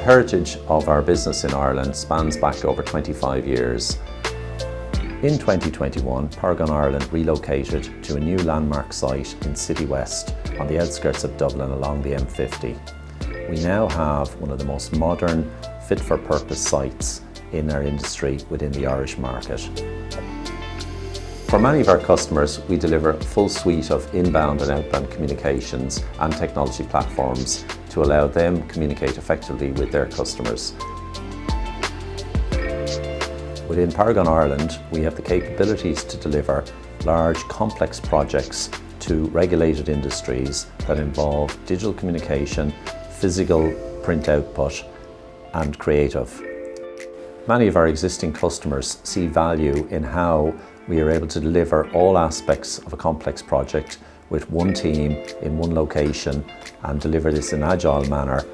heritage of our business in Ireland spans back over 25 years. In 2021, Paragon Ireland relocated to a new landmark site in City West on the outskirts of Dublin along the M50. We now have one of the most modern, fit-for-purpose sites in our industry within the Irish market. For many of our customers, we deliver a full suite of inbound and outbound communications and technology platforms to allow them communicate effectively with their customers. Within Paragon Ireland, we have the capabilities to deliver large, complex projects to regulated industries that involve digital communication, physical print output, and creative. Many of our existing customers see value in how we are able to deliver all aspects of a complex project with one team in one location and deliver this in an agile manner.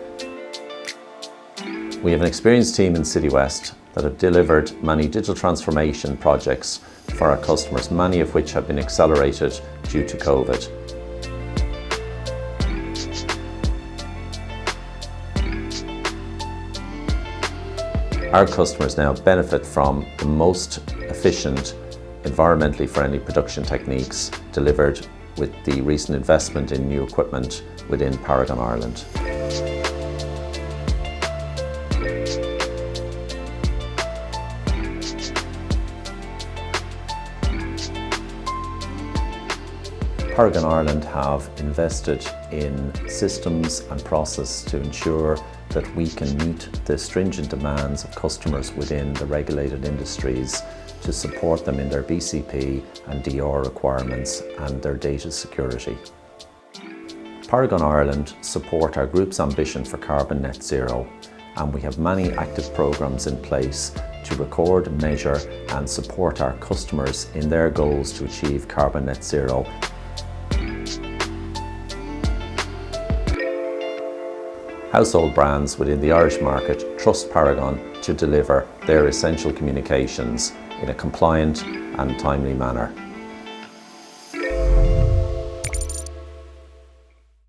We have an experienced team in City West that have delivered many digital transformation projects for our customers, many of which have been accelerated due to COVID. Our customers now benefit from the most efficient, environmentally friendly production techniques delivered with the recent investment in new equipment within Paragon Ireland. Paragon Ireland have invested in systems and process to ensure that we can meet the stringent demands of customers within the regulated industries to support them in their BCP and DR requirements and their data security. Paragon Ireland support our group's ambition for carbon net zero, and we have many active programs in place to record, measure and support our customers in their goals to achieve carbon net zero. Household brands within the Irish market trust Paragon to deliver their essential communications in a compliant and timely manner.